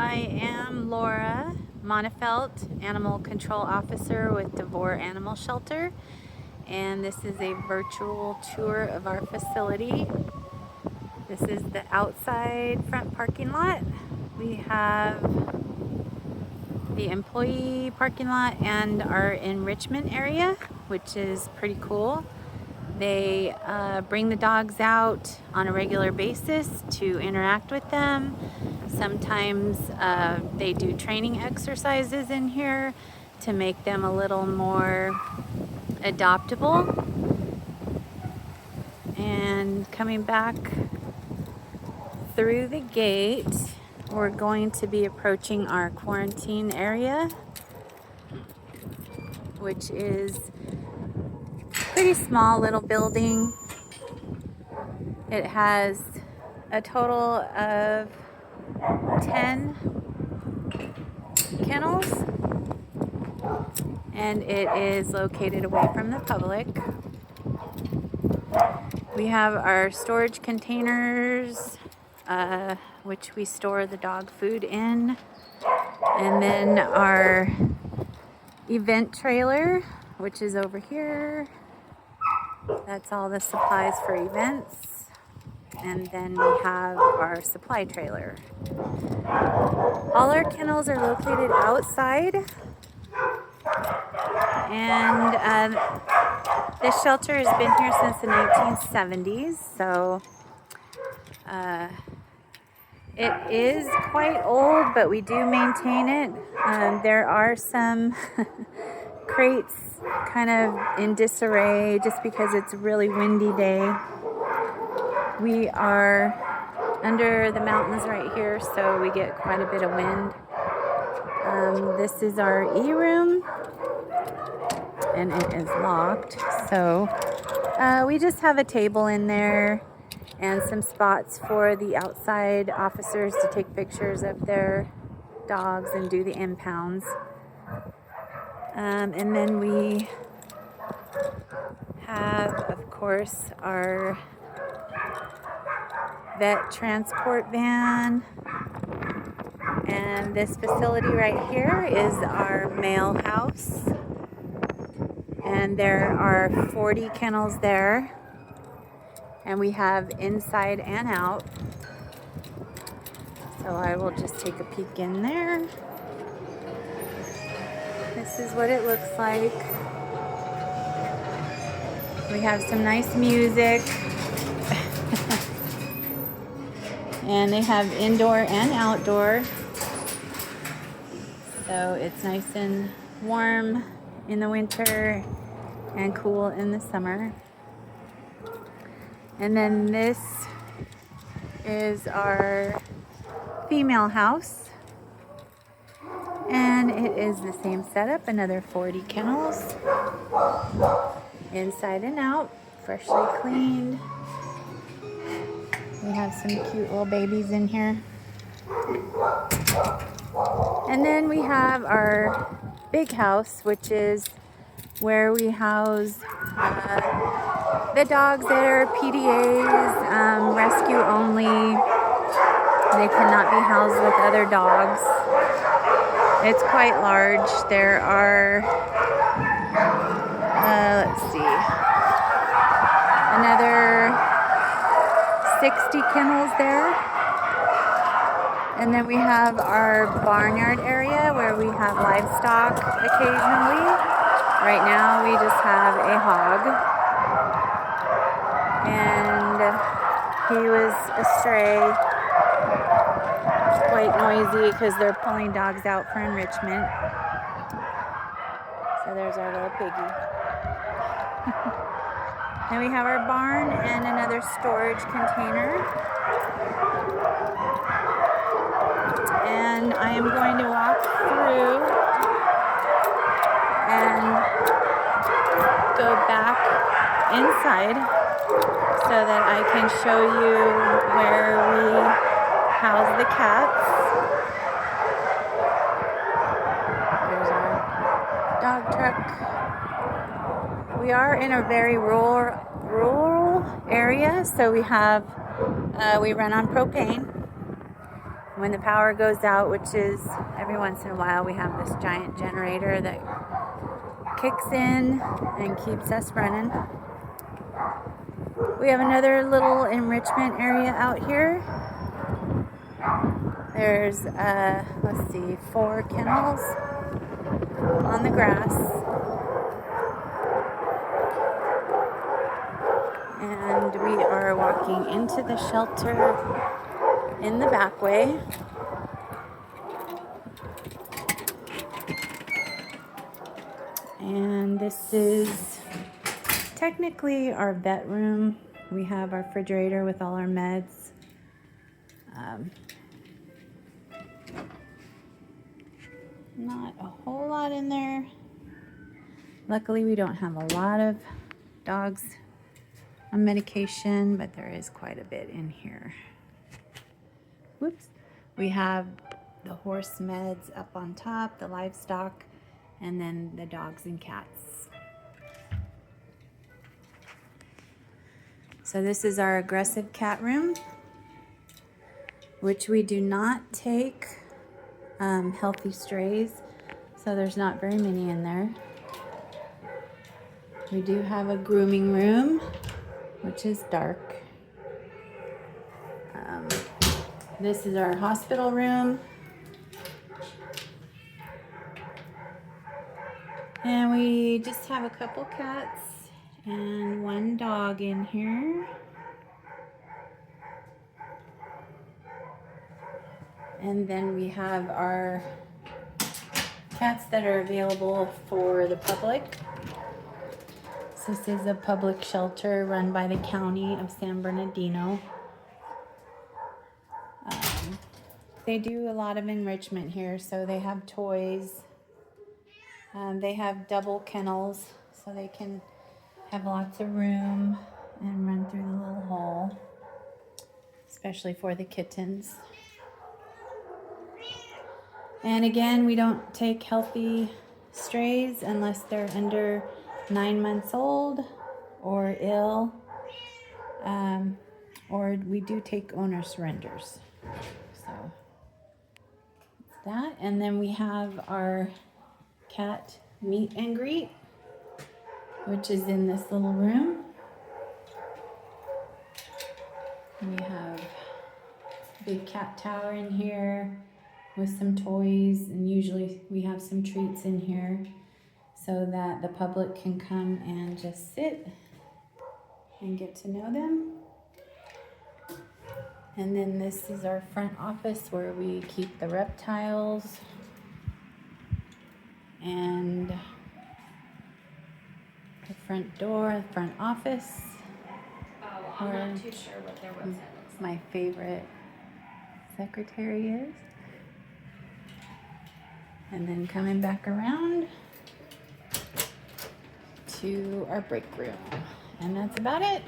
I am Lora, Monefeldt, Animal Control Officer with Devore Animal Shelter, and this is a virtual tour of our facility. This is the outside front parking lot. We have the employee parking lot and our enrichment area, which is pretty cool. They bring the dogs out on a regular basis to interact with them. Sometimes they do training exercises in here to make them a little more adoptable. And coming back through the gate, we're going to be approaching our quarantine area, which is pretty small little building. It has a total of 10 kennels, and it is located away from the public. We have our storage containers, which we store the dog food in, and then our event trailer, which is over here. That's all the supplies for events. And then we have our supply trailer. All our kennels are located outside. And this shelter has been here since the 1970s. So it is quite old, but we do maintain it. There are some crates kind of in disarray just because it's a really windy day. We are under the mountains right here, so we get quite a bit of wind. This is our E-room, and it is locked, so we just have a table in there and some spots for the outside officers to take pictures of their dogs and do the impounds. And then we have, of course, our vet transport van. And this facility right here is our mail house. And there are 40 kennels there. And we have inside and out. So I will just take a peek in there. This is what it looks like. We have some nice music. And they have indoor and outdoor. So it's nice and warm in the winter and cool in the summer. And then this is our female house. And it is the same setup, another 40 kennels, inside and out, freshly cleaned. We have some cute little babies in here. And then we have our big house, which is where we house the dogs that are PDAs, rescue only. They cannot be housed with other dogs. It's quite large. There are, let's see, another 60 kennels there. And then we have our barnyard area where we have livestock occasionally. Right now we just have a hog. And he was astray. Quite noisy because they're pulling dogs out for enrichment. So there's our little piggy. Then we have our barn and another storage container. And I am going to walk through and go back inside so that I can show you where we house the cats. There's our dog truck. We are in a very rural area, so we run on propane. when the power goes out, which is every once in a while, we have this giant generator that kicks in and keeps us running. We have another little enrichment area out here. There's, let's see, 4 kennels on the grass. And we are walking into the shelter in the back way. And this is technically our vet room. We have our refrigerator with all our meds. Not a whole lot in there. Luckily, we don't have a lot of dogs on medication, but there is quite a bit in here. Whoops. We have the horse meds up on top, the livestock, and then the dogs and cats. So this is our aggressive cat room, which we do not take healthy strays, so there's not very many in there. We do have a grooming room, which is dark. This is our hospital room. And we just have a couple cats and 1 dog in here. And then we have our cats that are available for the public. So this is a public shelter run by the county of San Bernardino. They do a lot of enrichment here, so they have toys. They have double kennels, so they can have lots of room and run through the little hole, especially for the kittens. And again, we don't take healthy strays unless they're under 9 months old or ill, or we do take owner surrenders. So that, and then we have our cat meet and greet, which is in this little room. We have a big cat tower in here with some toys, and usually we have some treats in here so that the public can come and just sit and get to know them. And then this is our front office where we keep the reptiles, and the front door, the front office. Oh, I'm not too sure what their website looks like. My favorite secretary is. And then coming back around to our break room. And that's about it.